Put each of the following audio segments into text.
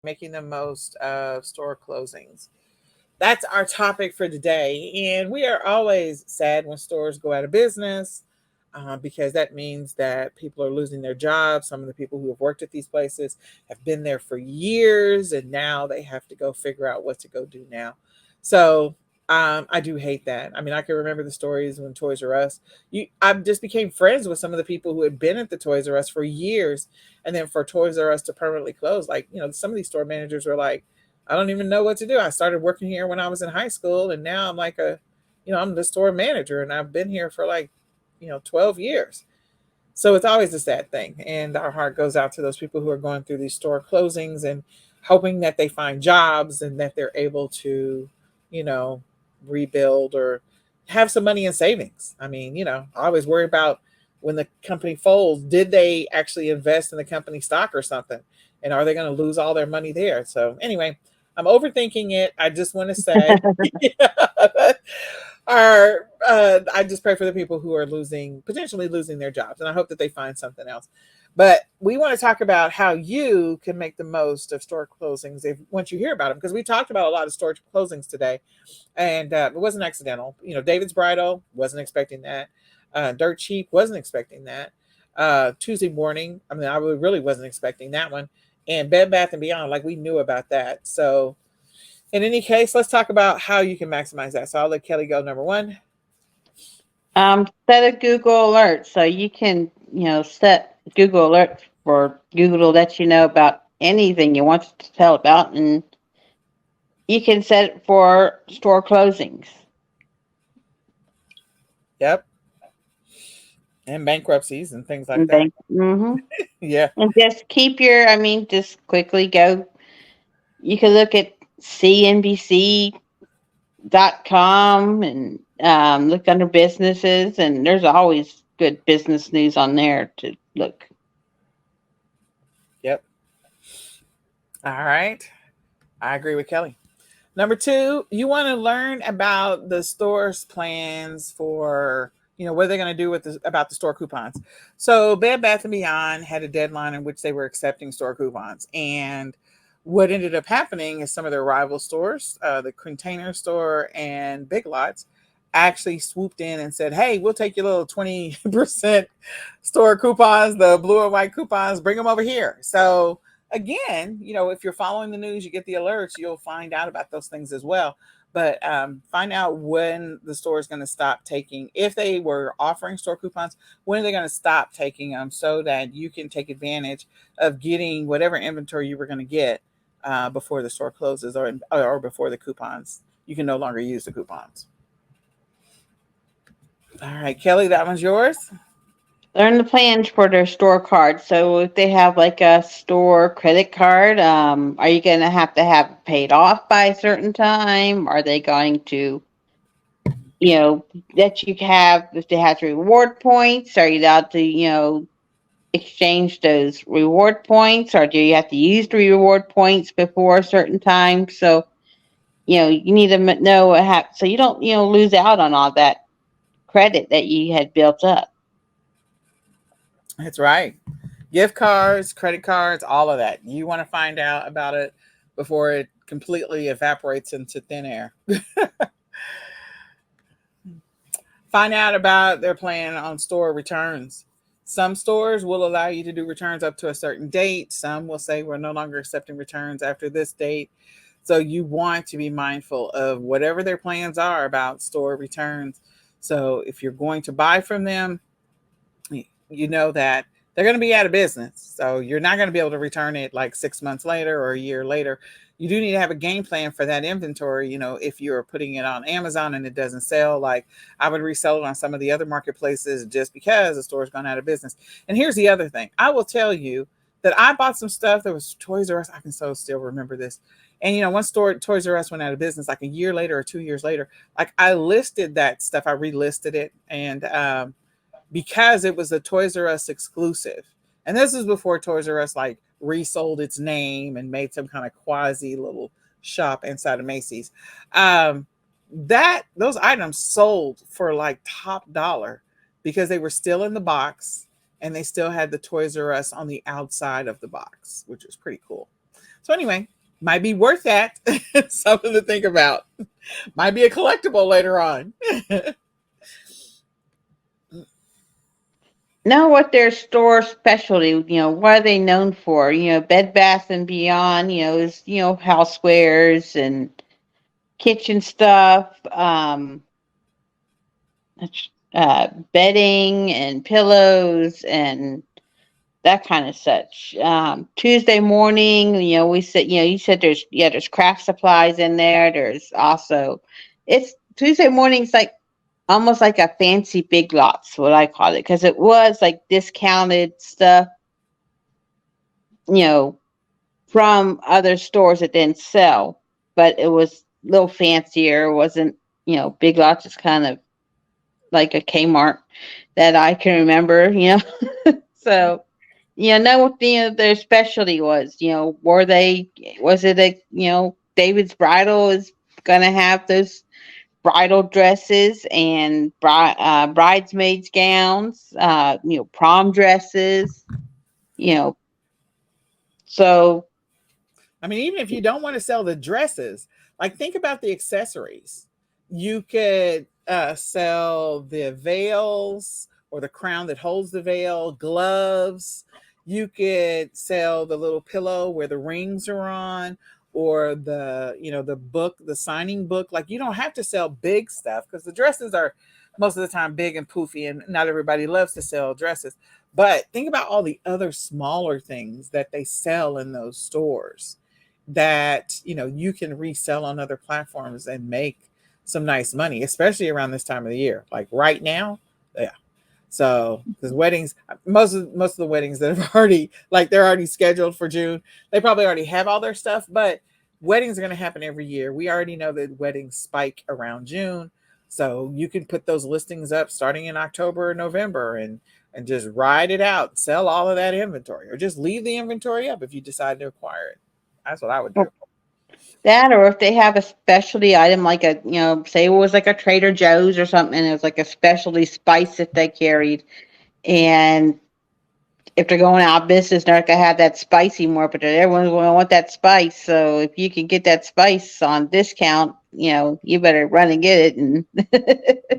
making the most of store closings. That's our topic for today. And we are always sad when stores go out of business because that means that people are losing their jobs. Some of the people who have worked at these places have been there for years and now they have to go figure out what to go do now. So I do hate that. I mean, I can remember the stories when Toys R Us. I just became friends with some of the people who had been at the Toys R Us for years, and then for Toys R Us to permanently close, like some of these store managers were like, I don't even know what to do. I started working here when I was in high school, and now I'm like I'm the store manager, and I've been here for like 12 years. So it's always a sad thing. And our heart goes out to those people who are going through these store closings and hoping that they find jobs and that they're able to, you know, rebuild or have some money in savings. I mean, I always worry about when the company folds, did they actually invest in the company stock or something? And are they going to lose all their money there? So, anyway, I'm overthinking it. I just want to say, I just pray for the people who are potentially losing their jobs, and I hope that they find something else. But we want to talk about how you can make the most of store closings once you hear about them, because we talked about a lot of store closings today, and it wasn't accidental. David's Bridal, wasn't expecting that. Dirt Cheap, wasn't expecting that. Tuesday Morning, I mean, I really wasn't expecting that one. And Bed Bath and Beyond, like we knew about that. So in any case, let's talk about how you can maximize that. So I'll let Kelly go number one. Set a Google alert so you can, set Google alert for Google to let you know about anything you want to tell about, and you can set it for store closings. Yep. And bankruptcies and things like And that. bank. Mm-hmm. Yeah. And just keep just quickly go. You can look at CNBC.com and look under businesses, and there's always good business news on there to look. Yep. All right. I agree with Kelly. Number two, you want to learn about the store's plans for, what they're going to do about the store coupons. So Bed Bath and Beyond had a deadline in which they were accepting store coupons, and what ended up happening is some of their rival stores, the Container Store and Big Lots, actually swooped in and said, "Hey, we'll take your little 20% store coupons, the blue and white coupons, bring them over here." So again, if you're following the news, you get the alerts, you'll find out about those things as well. But find out when the store is going to stop taking, if they were offering store coupons, when are they going to stop taking them so that you can take advantage of getting whatever inventory you were going to get before the store closes, or before the coupons. You can no longer use the coupons. All right, Kelly, that one's yours. Learn the plans for their store card. So if they have like a store credit card, are you going to have it paid off by a certain time? Are they going to, that you have, if they have reward points, are you allowed to, exchange those reward points, or do you have to use the reward points before a certain time? So, you need to know what happens so you don't, lose out on all that credit that you had built up. That's right. Gift cards, credit cards, all of that. You want to find out about it before it completely evaporates into thin air. Find out about their plan on store returns. Some stores will allow you to do returns up to a certain date. Some will say we're no longer accepting returns after this date. So you want to be mindful of whatever their plans are about store returns. So if you're going to buy from them, you know that they're going to be out of business. So you're not going to be able to return it like 6 months later or a year later. You do need to have a game plan for that inventory. If you're putting it on Amazon and it doesn't sell, like I would resell it on some of the other marketplaces just because the store's gone out of business. And here's the other thing. I will tell you that I bought some stuff that was Toys R Us. I can so still remember this. And one store, Toys R Us, went out of business like a year later or 2 years later. Like I listed that stuff, I relisted it, and because it was a Toys R Us exclusive. And this is before Toys R Us like resold its name and made some kind of quasi little shop inside of Macy's. That those items sold for like top dollar because they were still in the box and they still had the Toys R Us on the outside of the box, which was pretty cool. So anyway, Might be worth that. Something to think about. Might be a collectible later on. Know what their store specialty, what are they known for? Bed Bath and Beyond, is, housewares and kitchen stuff, bedding and pillows and that kind of such. Tuesday morning, we said, you said there's craft supplies in there. There's also, it's Tuesday mornings like almost like a fancy Big Lots, what I call it, because it was like discounted stuff, you know, from other stores that didn't sell, but it was a little fancier. It wasn't, Big Lots is kind of like a Kmart that I can remember. So, know what their specialty was. Was it David's Bridal is going to have those bridal dresses and bridesmaids gowns, prom dresses, you know. So, I mean, even if you don't want to sell the dresses, like think about the accessories. You could sell the veils or the crown that holds the veil, gloves. You could sell the little pillow where the rings are on, or the book, the signing book. Like you don't have to sell big stuff because the dresses are most of the time big and poofy, and not everybody loves to sell dresses. But think about all the other smaller things that they sell in those stores that you can resell on other platforms and make some nice money, especially around this time of the year, like right now. Yeah. So because weddings, most of the weddings that have already, like, they're already scheduled for June, they probably already have all their stuff. But weddings are going to happen every year. We already know that weddings spike around June, so you can put those listings up starting in October or November, and just ride it out, sell all of that inventory, or just leave the inventory up if you decide to acquire it. That's what I would do. that, or if they have a specialty item, like say it was like a Trader Joe's or something, and it was like a specialty spice that they carried, and if they're going out of business, they're not gonna have that spicy more, but everyone's going to want that spice. So if you can get that spice on discount, you better run and get it. And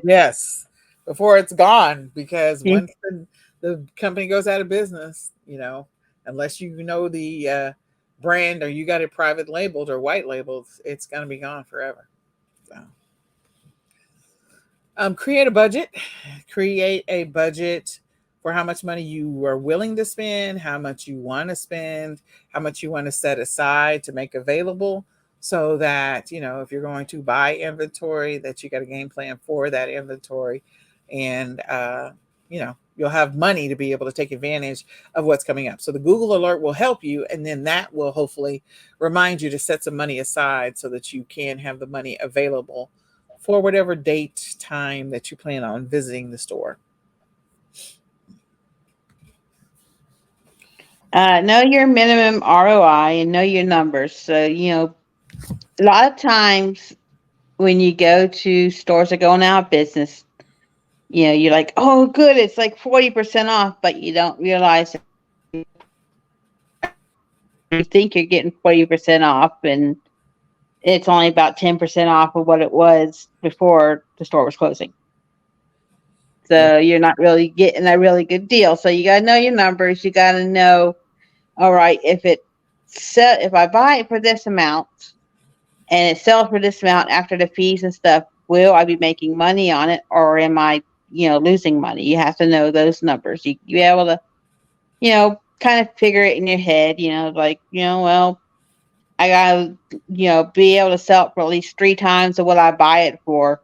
Yes, before it's gone, because once the company goes out of business, unless you know the brand or you got it private labeled or white labeled, it's going to be gone forever. So, create a budget. Create a budget for how much money you are willing to spend, how much you want to spend, how much you want to set aside to make available, so that if you're going to buy inventory, that you got a game plan for that inventory, and you'll have money to be able to take advantage of what's coming up. So the Google alert will help you, and then that will hopefully remind you to set some money aside so that you can have the money available for whatever date, time that you plan on visiting the store. know your minimum ROI and know your numbers. So, a lot of times when you go to stores that are going out of business, you're like, oh, good, it's like 40% off, but you don't realize you think you're getting 40% off, and it's only about 10% off of what it was before the store was closing. Yeah. So you're not really getting a really good deal. So you got to know your numbers. You got to know, all right, if I buy it for this amount and it sells for this amount after the fees and stuff, will I be making money on it, or am I, losing money? You have to know those numbers. You be able to, kind of figure it in your head, like, well, I gotta, be able to sell it for at least 3 times of what I buy it for,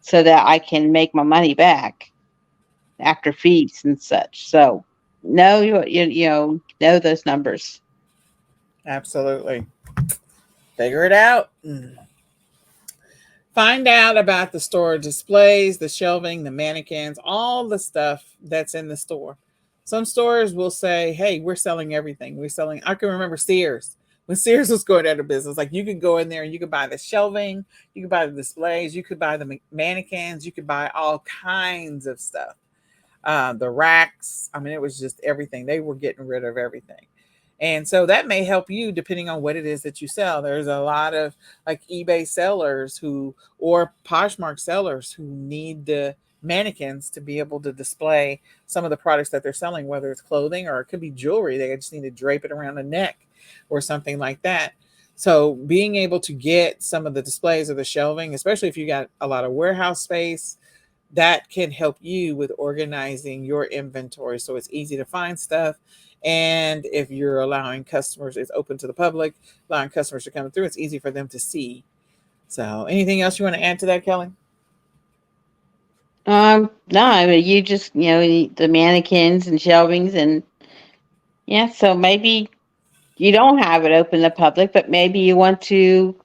so that I can make my money back after fees and such. So know those numbers. Absolutely. Figure it out. Find out about the store displays, the shelving, the mannequins, all the stuff that's in the store. Some stores will say, hey, we're selling everything. I can remember Sears. When Sears was going out of business, like you could go in there and you could buy the shelving, you could buy the displays, you could buy the mannequins, you could buy all kinds of stuff. The racks. I mean, it was just everything. They were getting rid of everything. And so that may help you depending on what it is that you sell. There's a lot of like eBay sellers who, or Poshmark sellers who need the mannequins to be able to display some of the products that they're selling, whether it's clothing or it could be jewelry. They just need to drape it around the neck or something like that. So being able to get some of the displays or the shelving, especially if you got a lot of warehouse space, that can help you with organizing your inventory so it's easy to find stuff. And if you're allowing customers, it's open to the public, allowing customers to come through, it's easy for them to see. So anything else you want to add to that, Kelly? No, I mean, you just, the mannequins and shelvings and yeah, so maybe you don't have it open to the public, but maybe you want to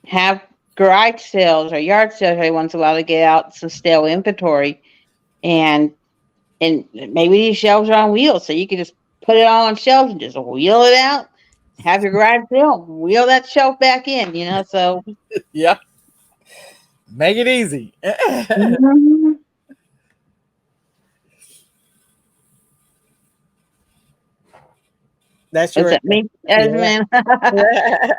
have garage sales or yard sales every once in a while to get out some stale inventory. And maybe these shelves are on wheels, so you can just put it all on shelves and just wheel it out, have your garage sale, wheel that shelf back in, so Yeah, make it easy. mhm. That's Does your that mean as yeah. man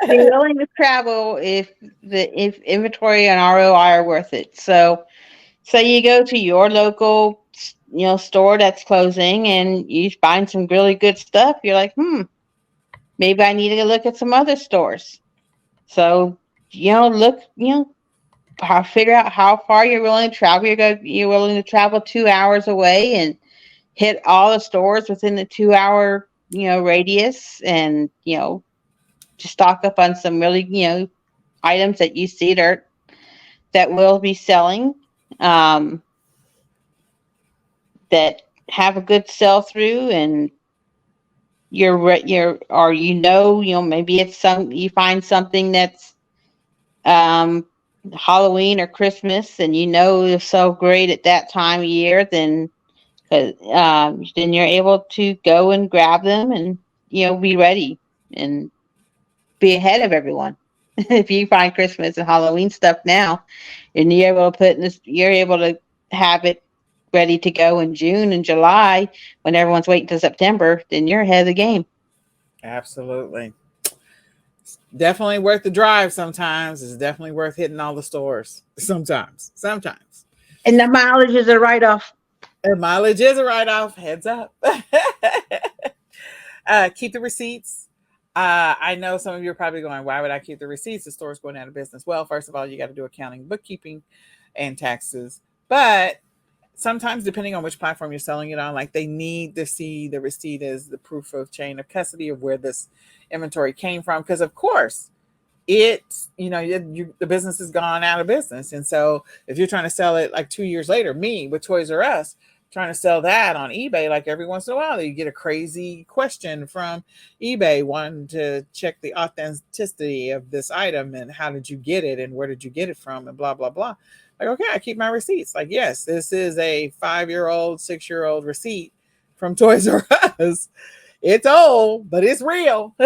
be willing to travel if inventory and ROI are worth it. So you go to your local, store that's closing, and you find some really good stuff. You're like, maybe I need to look at some other stores. So, look, figure out how far you're willing to travel. You're willing to travel 2 hours away and hit all the stores within the 2 hour, radius, and just stock up on some really, items that you see that will be selling. Um, that have a good sell through, and or maybe it's you find something that's um Halloween or Christmas, and it'll sell great at that time of year. Then you're able to go and grab them and be ready and be ahead of everyone. If you find Christmas and Halloween stuff now, and you're able to have it ready to go in June and July when everyone's waiting till September, then you're ahead of the game. Absolutely. Definitely worth the drive sometimes. It's definitely worth hitting all the stores sometimes. Sometimes. And the mileage is a write off. And mileage is a write off. Heads up. Keep the receipts. I know some of you are probably going, why would I keep the receipts? The store's going out of business. Well, first of all, you got to do accounting, bookkeeping, and taxes. But sometimes, depending on which platform you're selling it on, like they need to see the receipt as the proof of chain of custody of where this inventory came from. Because, of course, the business has gone out of business. And so if you're trying to sell it like 2 years later, me with Toys R Us, trying to sell that on eBay, like every once in a while, you get a crazy question from eBay wanting to check the authenticity of this item and how did you get it and where did you get it from and blah, blah, blah. Like, okay, I keep my receipts. Like, yes, this is a 5-year-old, 6-year-old receipt from Toys R Us. It's old, but it's real.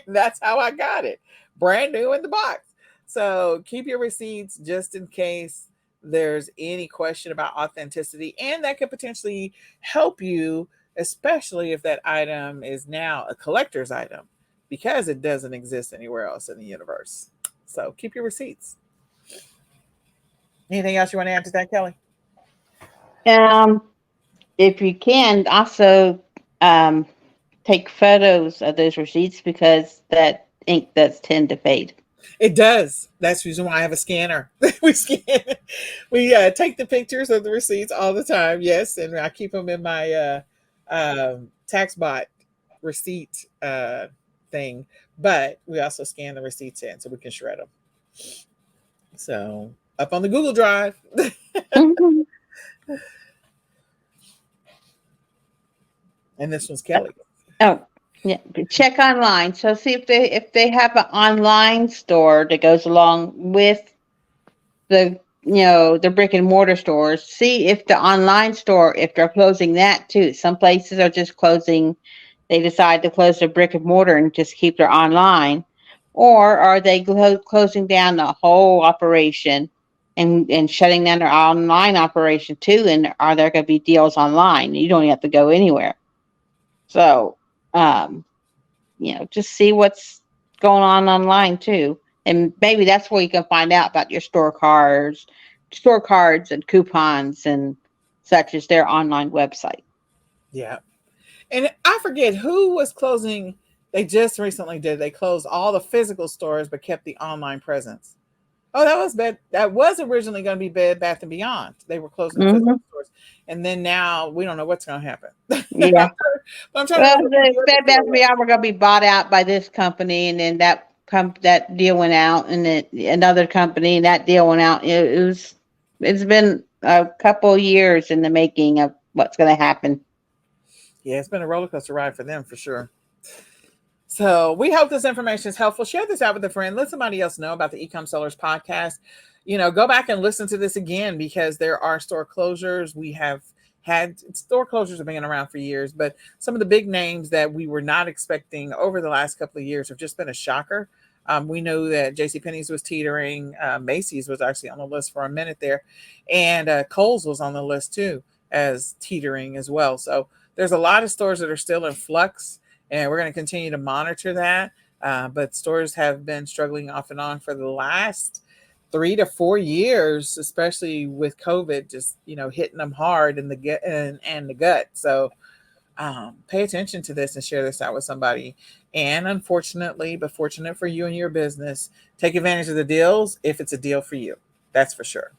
That's how I got it. Brand new in the box. So keep your receipts just in case there's any question about authenticity, and that could potentially help you, especially if that item is now a collector's item because it doesn't exist anywhere else in the universe. So keep your receipts. Anything else you want to add to that, Kelly? If you can also take photos of those receipts, because that ink does tend to fade. It does. That's the reason why I have a scanner. We take the pictures of the receipts all the time. Yes, and I keep them in my TaxBot receipt thing. But we also scan the receipts in so we can shred them. So up on the Google Drive. Mm-hmm. And this one's Kelly. Oh, yeah. Check online. So see if they have an online store that goes along with the the brick and mortar stores. See if the online store, if they're closing that too. Some places are just closing. They decide to close their brick and mortar and just keep their online, or are they closing down the whole operation and shutting down their online operation too? And are there going to be deals online? You don't have to go anywhere. So, just see what's going on online too. And maybe that's where you can find out about your store cards and coupons and such as their online website. Yeah. And I forget who was closing. They just recently did. They closed all the physical stores but kept the online presence. Oh, that was bad. That was originally going to be Bed Bath and Beyond. They were closing the physical Hmm. stores, and then now we don't know what's going to happen. Yeah. I'm trying to Well, remember who the the other Bed Bath store and was. Beyond were going to be bought out by this company, and then that deal went out, and then another company, and that deal went out. It's been a couple years in the making of what's going to happen. Yeah, it's been a roller coaster ride for them for sure. So we hope this information is helpful. Share this out with a friend. Let somebody else know about the Ecom Sellers podcast. Go back and listen to this again because there are store closures. We have had store closures have been around for years, but some of the big names that we were not expecting over the last couple of years have just been a shocker. We know that JCPenney's was teetering. Macy's was actually on the list for a minute there. And Kohl's was on the list too as teetering as well. So there's a lot of stores that are still in flux, and we're going to continue to monitor that. But stores have been struggling off and on for the last 3 to 4 years, especially with COVID, just hitting them hard in the gut and the gut. So pay attention to this and share this out with somebody. And unfortunately, but fortunate for you and your business, take advantage of the deals if it's a deal for you. That's for sure.